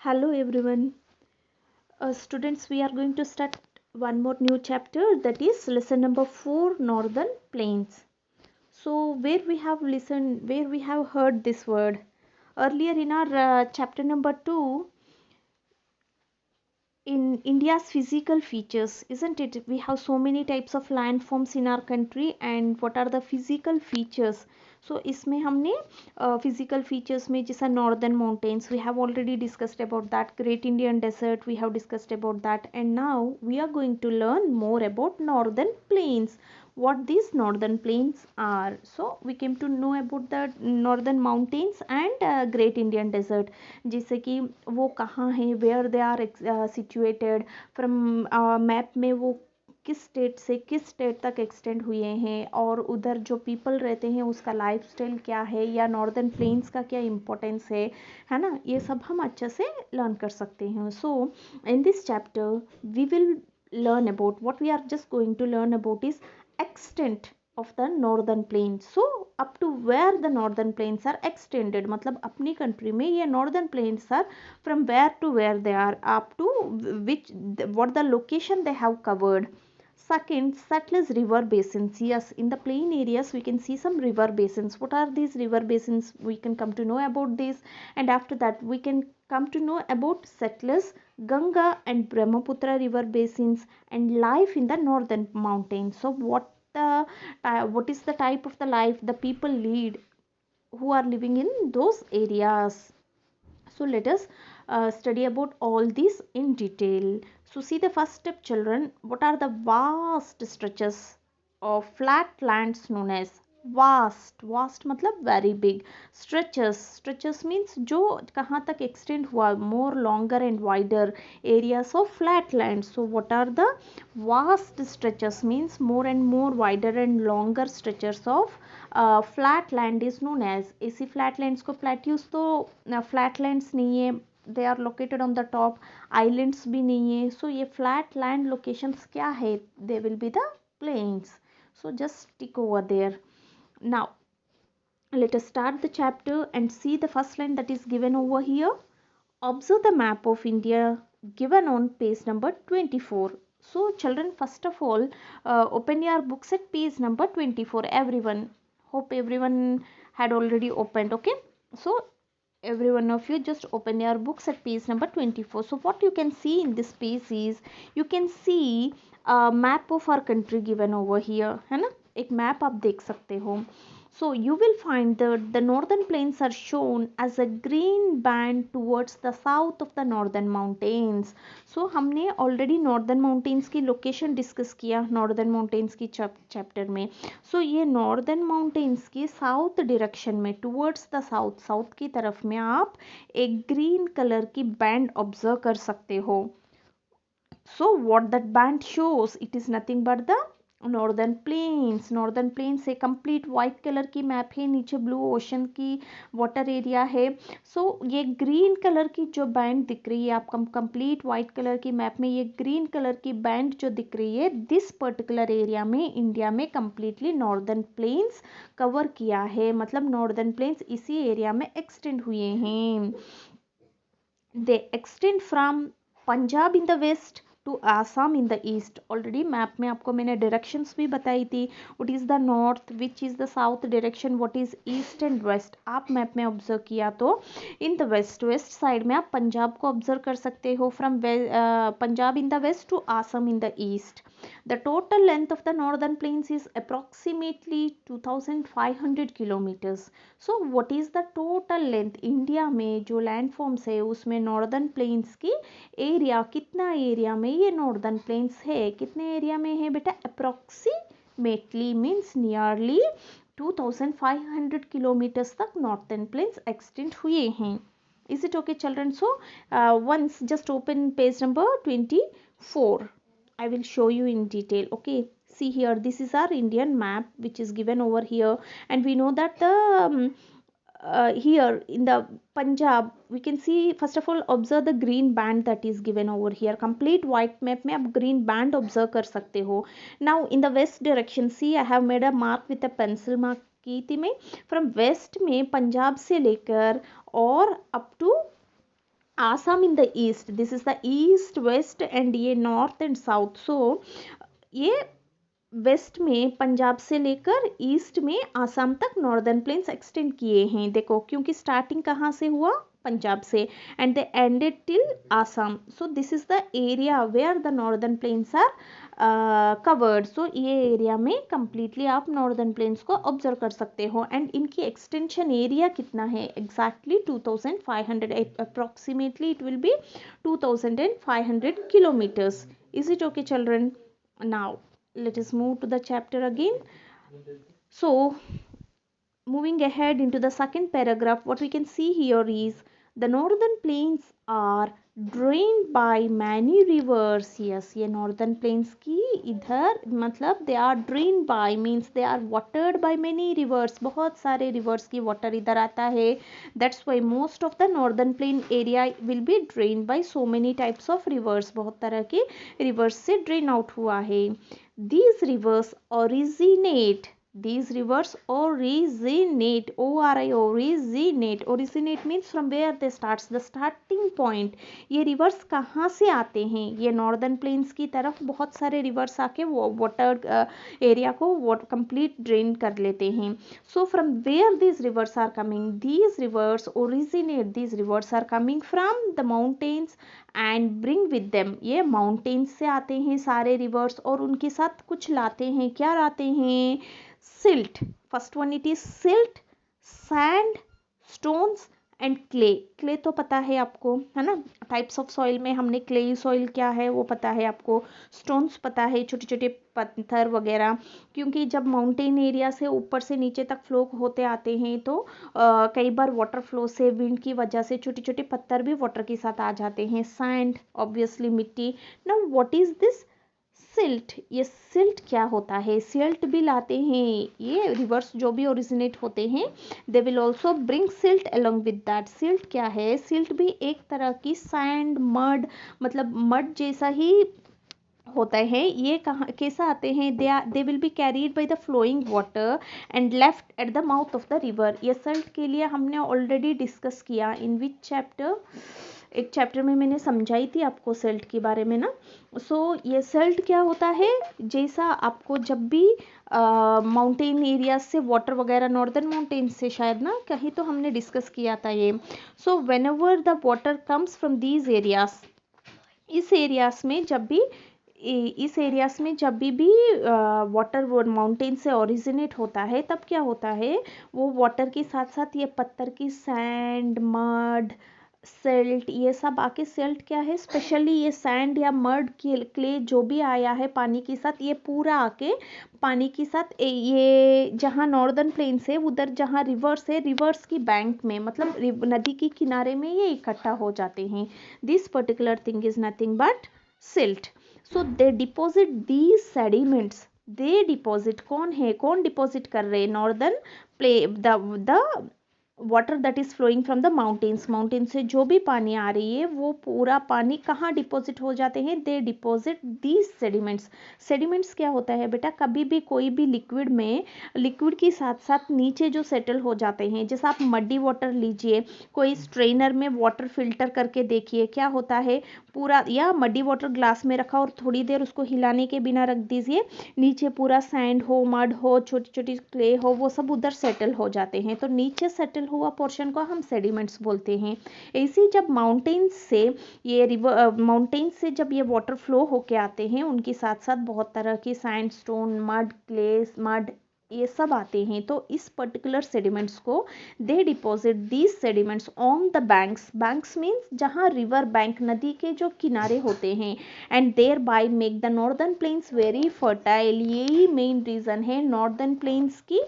Hello everyone. Students, we are going to start one more new chapter, that is lesson number 4, Northern Plains. So where we have heard this word earlier in our chapter number 2, in India's physical features, isn't it? We have so many types of landforms in our country, and what are the physical features? So इसमें हमने physical features में जैसा northern mountains, we have already discussed about that. Great Indian Desert, we have discussed about that, and now we are going to learn more about northern plains, what these northern plains are. So we came to know about the northern mountains and Great Indian Desert, जैसे कि वो कहाँ हैं, where they are situated, from map में वो किस state से किस स्टेट तक एक्सटेंड हुए हैं, और उधर जो पीपल रहते हैं उसका लाइफस्टाइल क्या है, या नॉर्दर्न प्लेन्स का क्या इम्पोर्टेंस है ना, ये सब हम अच्छे से लर्न कर सकते हैं. So in this chapter we will learn about, what we are just going to learn about is extent of the northern plains. So up to where the northern plains are extended, मतलब अपनी country में ये northern plains are from where to where they are, up to which, what the location they have covered. Second, settlers river basins. Yes, in the plain areas we can see some river basins. What are these river basins? We can come to know about this, and after that we can come to know about settlers, Ganga and Brahmaputra river basins, and life in the northern mountains. So what is the type of the life the people lead who are living in those areas? So let us study about all these in detail. So see the first step, children. What are the vast stretches of flat lands known as vast? Vast मतलब very big. Stretches means जो कहाँ तक extend हुआ, more longer and wider areas of flat lands. So what are the vast stretches? Means more and more wider and longer stretches of flat land is known as. ऐसी flat lands को plateaus तो flatlands नहीं है, they are located on the top. Islands भी नहीं है. So ये flat land locations क्या है? They will be the plains. So just stick over there. Now let us start the chapter and see the first line that is given over here. Observe the map of India given on page number 24. So children, first of all, open your books at page number 24. Everyone, hope everyone had already opened. Okay, so every one of you just open your books at page number 24. So what you can see in this page is, you can see a map of our country given over here, है ना, एक map आप देख सकते हो. So you will find that the northern plains are shown as a green band towards the south of the northern mountains. So हमने already northern mountains की location discuss किया northern mountains की chapter में. So ये northern mountains की south direction में, towards the south की तरफ में आप एक green color की band observe कर सकते हो. So what that band shows, it is nothing but the northern plains. Northern plains से कंप्लीट वाइट कलर की मैप है, नीचे ब्लू ओशन की वाटर एरिया है. सो ये ग्रीन कलर की जो बैंड दिख रही है आपको कंप्लीट वाइट कलर की मैप में, ये ग्रीन कलर की बैंड जो दिख रही है, दिस पर्टिकुलर एरिया में इंडिया में कंप्लीटली नॉर्दर्न प्लेन्स कवर किया है. मतलब नॉर्दर्न प्लेन्स इसी एरिया में एक्सटेंड हुए हैं. They extend from Punjab in the west to Assam in the east. Already map में आपको मैंने डायरेक्शंस भी बताई थी. What is the north, which is the south direction, what is east and west. आप मैप में ऑब्जर्व किया तो इन द वेस्ट साइड में आप पंजाब को ऑब्जर्व कर सकते हो. From Punjab in the west to Assam in the east. The total length of the northern plains is approximately 2500 kilometers. So what is the total length? India में जो लैंडफॉर्म्स है उसमें नॉर्दर्न प्लेन्स की एरिया, कितना एरिया में ये नॉर्दर्न प्लेन्स है, कितने एरिया में है बेटा? अप्रोक्सीमेटली मीन्स नियरली 2500 किलोमीटर्स तक नॉर्दर्न प्लेन्स एक्सटेंड हुए हैं. Is it okay, children? So once just open page number 24. I will show you in detail. Okay, see here, this is our Indian map which is given over here, and we know that the here in the Punjab we can see, first of all observe the green band that is given over here. complete white map में आप green band observe कर सकते हो. Now in the west direction, see I have made a mark with a pencil mark की थी मैं. from west में पंजाब से लेकर और up to Assam in the east, this is the east west and ये नॉर्थ एंड साउथ। सो ये waste में पंजाब से लेकर ईस्ट में आसाम तक नॉर्दर्न प्लेन्स एक्सटेंड किए हैं। देखो क्योंकि स्टार्टिंग कहाँ से हुआ, पंजाब से, and they ended till Assam. So this is the area where the northern plains are covered. So ये एरिया में कंप्लीटली आप नॉर्दर्न प्लेन्स को ऑब्जर्व कर सकते हो। एंड इनकी एक्सटेंशन एरिया कितना है, exactly 2500, approximately it will be 2500 kilometres. Is it okay children? Now let us move to the chapter again. So moving ahead into the second paragraph, what we can see here is the northern plains are drained by many rivers. Yes, ये northern plains की इधर मतलब they are drained by means they are watered by many rivers, बहुत सारे rivers की water इधर आता है। That's why most of the northern plain area will be drained by so many types of rivers, बहुत तरह के rivers से drain out हुआ है। These rivers originate, these rivers originate, originate means from where they starts, the starting point। ये rivers कहाँ से आते हैं, ये northern plains की तरफ बहुत सारे rivers आके water area को complete drain कर लेते हैं। So from where these rivers are coming, these rivers originate, these rivers are coming from the mountains and bring with them, ये माउंटेन्स से आते हैं सारे रिवर्स और उनके साथ कुछ लाते हैं। क्या लाते हैं? Silt. First one it is silt, sand, stones and clay. Clay तो पता है आपको, है ना, टाइप्स ऑफ सॉइल में हमने क्ले सॉइल क्या है वो पता है आपको। स्टोन्स पता है, छोटे छोटे पत्थर वगैरह, क्योंकि जब माउंटेन एरिया से ऊपर से नीचे तक फ्लो होते आते हैं तो कई बार वाटर फ्लो से, विंड की वजह से छोटे छोटे पत्थर भी वाटर के साथ आ जाते हैं। सैंड ऑब्वियसली मिट्टी। Now what is this silt? ये सिल्ट क्या होता है? सिल्ट भी लाते हैं ये रिवर्स जो भी ओरिजिनेट होते हैं, they will also bring silt along with that. Silt क्या है? सिल्ट भी एक तरह की सैंड, मड, मतलब मड जैसा ही होता है। ये कहाँ कैसा आते हैं? They will be carried by the flowing water and left at the mouth of the river. ये सल्ट के लिए हमने ऑलरेडी डिस्कस किया। इन विच चैप्टर? एक चैप्टर में मैंने समझाई थी आपको सल्ट के बारे में ना। सो ये सल्ट क्या होता है? जैसा आपको जब भी माउंटेन एरिया से वाटर वगैरह, नॉर्दर्न माउंटेन से शायद ना, कहीं तो हमने डिस्कस किया था ये। So when ever the water comes from these areas, इस एरियाज में जब भी वाटर माउंटेन से ओरिजिनेट होता है, तब क्या होता है, वो वाटर के साथ साथ ये पत्थर की सैंड, मड, सिल्ट, ये सब आके, सिल्ट क्या है स्पेशली, ये सैंड या मड, क्ले जो भी आया है पानी के साथ, ये पूरा आके पानी के साथ ये जहाँ नॉर्दर्न प्लेन्स है उधर जहाँ रिवर्स है, रिवर्स की बैंक में, मतलब नदी के किनारे में ये इकट्ठा हो जाते हैं। This particular thing is nothing but silt. So they deposit these sediments, they deposit, कौन है, कौन डिपॉजिट कर रहे हैं? Northern play the water that is flowing from the mountains, mountain से जो भी पानी आ रही है वो पूरा पानी कहाँ डिपॉजिट हो जाते हैं? दे डिपॉजिट दीज सेडिमेंट्स। सेडिमेंट्स क्या होता है बेटा? कभी भी कोई भी लिक्विड में, लिक्विड के साथ साथ नीचे जो सेटल हो जाते हैं, जैसे आप मड्डी वाटर लीजिए, कोई स्ट्रेनर में वाटर फिल्टर करके देखिए क्या होता है, पूरा, या मड्डी वाटर ग्लास में रखा और थोड़ी देर उसको हिलाने के बिना रख दीजिए, नीचे पूरा सैंड हो, मड हो, छोटी छोटी क्ले हो, वो सब उधर सेटल हो जाते हैं। तो नीचे सेटल हुआ पोर्शन को हम सेडिमेंट्स बोलते हैं। ऐसे जब माउंटेन्स से ये रिवर, माउंटेन्स से जब ये वाटर फ्लो होके आते हैं, उनके साथ साथ बहुत तरह के सैंडस्टोन, मड, क्लेस, मड, ये सब आते हैं। तो इस पर्टिकुलर सेडिमेंट्स को they deposit these sediments on the banks, banks means जहाँ रिवर बैंक, नदी के जो किनारे होते हैं, and thereby make the northern plains very fertile. यही मेन रीज़न है नॉर्दर्न प्लेन्स की,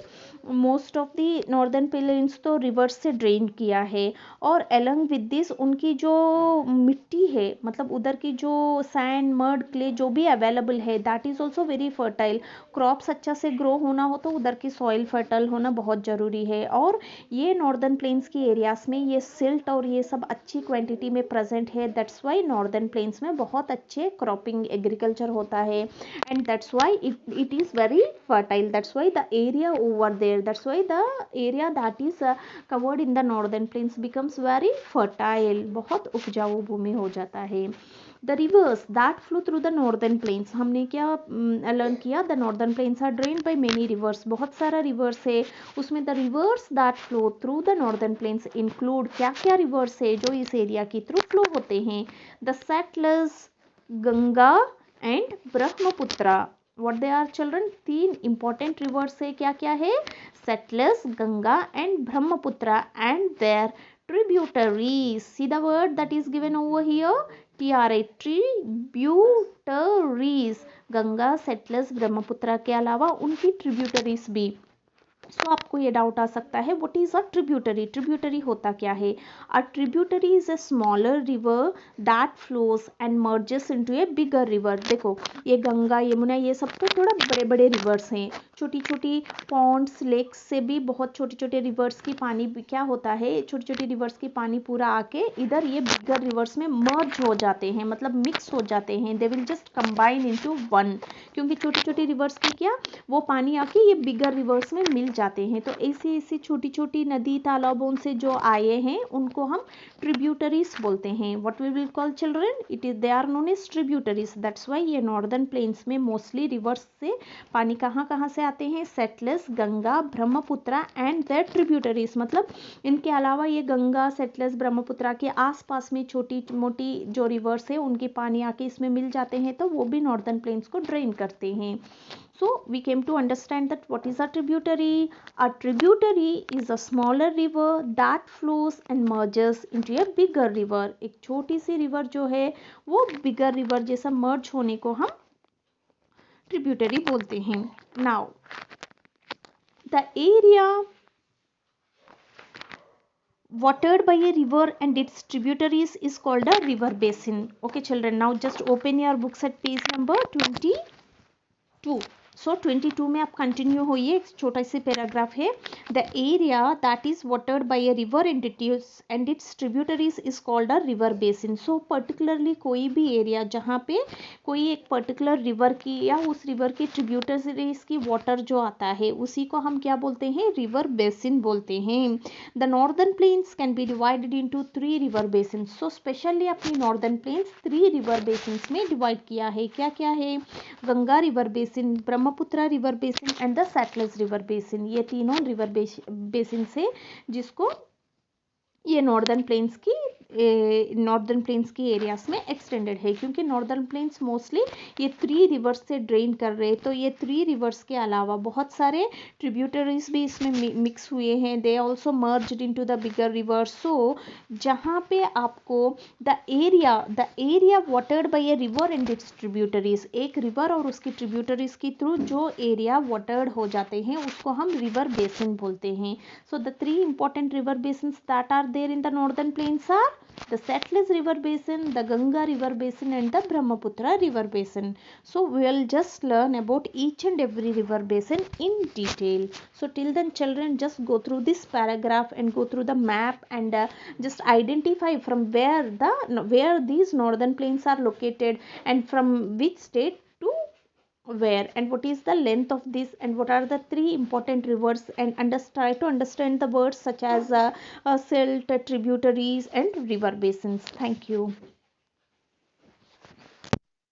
most of the northern plains तो रिवर से ड्रेन किया है, और अलॉन्ग विद दिस उनकी जो मिट्टी है, मतलब उधर की जो सैंड, मड, क्ले जो भी अवेलेबल है, that is also very fertile. Crops अच्छा से ग्रो होना हो तो उधर की सॉइल फर्टाइल होना बहुत ज़रूरी है। और ये नॉर्दर्न प्लेन्स की एरियाज़ में ये सिल्ट और ये सब अच्छी क्वांटिटी में प्रेजेंट है। दैट्स वाई नॉर्दर्न प्लेन्स में बहुत अच्छे क्रॉपिंग एग्रीकल्चर होता है, and that's why it is very fertile. That's why the area over there, that's why the area that is covered in the northern plains becomes very fertile, बहुत उपजाऊ भूमि हो जाता है। The rivers that flow through the northern plains, हमने क्या learn किया, the northern plains are drained by many rivers, बहुत सारा रिवर्स है उसमें। The rivers that flow through the northern planes include, क्या क्या रिवर्स है जो इस एरिया के थ्रू फ्लो होते हैं, the Sutlej, Ganga and Brahmaputra. What they are children, 3 important rivers है, क्या क्या है, Sutlej, Ganga and Brahmaputra and their tributaries. See the word that is given over here, TRI, tributaries. Ganga, Sutlej, Brahmaputra के अलावा उनकी ट्रिब्यूटरीज भी। सो आपको ये डाउट आ सकता है, what is a tributary, tributary होता क्या है। A tributary is a smaller river that flows and merges into A bigger river. देखो ये गंगा, यमुना, ये सब तो थोड़ा बड़े बड़े रिवर्स हैं, छोटी छोटी पॉन्ड्स, लेक्स से भी बहुत छोटे छोटे रिवर्स की पानी क्या होता है, छोटी छोटी रिवर्स की पानी पूरा आके इधर ये बिगर रिवर्स में मर्ज हो जाते हैं, मतलब मिक्स हो जाते हैं, they will just combine into one, क्योंकि छोटी छोटी रिवर्स की क्या वो पानी आके ये बिगर रिवर्स में मिल जाते हैं। तो ऐसी ऐसी छोटी छोटी नदी तालाबों से जो आए हैं उनको हम ट्रिब्यूटरीज बोलते हैं। What we will call children, it is, they are known as tributaries. That's why ये नॉर्दर्न प्लेन्स में मोस्टली रिवर्स से पानी कहाँ कहाँ से आते हैं, Sutlej, Ganga, Brahmaputra and their tributaries. मतलब इनके अलावा ये गंगा, सतलज, ब्रह्मपुत्रा के आसपास में छोटी मोटी जो रिवर्स है उनके पानी आके इसमें मिल जाते हैं, तो वो भी नॉर्दर्न प्लेन्स को ड्रेन करते हैं। So we came to understand that what is a tributary. A tributary is a smaller river that flows and merges into a bigger river. एक छोटी सी रिवर जो है वो बिगर रिवर जैसा मर्ज होने को हम ट्रिब्यूटरी बोलते हैं। Now the area watered by a river and its tributaries is called a river basin. Okay children, now just open your books at page number 22. सो 22 में आप कंटिन्यू होइए, एक छोटा सी पैराग्राफ है, the area that is watered by a river and its tributaries is called a river basin. So particularly कोई भी area जहाँ पे कोई एक पर्टिकुलर रिवर की या उस रिवर की ट्रिब्यूटरीज की वाटर जो आता है उसी को हम क्या बोलते हैं, रिवर बेसिन बोलते हैं। The northern planes can be divided into 3 river basin. So specially अपनी नॉर्दर्न प्लेन्स 3 रिवर बेसिन्स में डिवाइड किया है, क्या क्या है, Ganga river basin, Brahmaputra river basin and the Sutlej river basin. ये तीनों रिवर बेसिन से जिसको ये नॉर्दर्न प्लेन्स की एरियाज में एक्सटेंडेड है, क्योंकि नॉर्दर्न प्लेन्स मोस्टली ये 3 रिवर्स से ड्रेन कर रहे हैं। तो ये 3 रिवर्स के अलावा बहुत सारे ट्रिब्यूटरीज भी इसमें मिक्स हुए हैं, they also merged into the bigger river. So जहाँ पे आपको the area watered by a river and its tributaries, एक रिवर और उसकी ट्रिब्यूटरीज के थ्रू जो एरिया वाटर्ड हो जाते हैं उसको हम रिवर बेसिन बोलते हैं। So the 3 important river basins that are there in the northern plains are the Satluj river basin, the Ganga river basin and the Brahmaputra river basin. So we will just learn about each and every river basin in detail. So till then children, just go through this paragraph and go through the map and just identify from where these northern plains are located and from which state to where, and what is the length of this, and what are the 3 important rivers, and try to understand the words such as silt, tributaries and river basins. Thank you.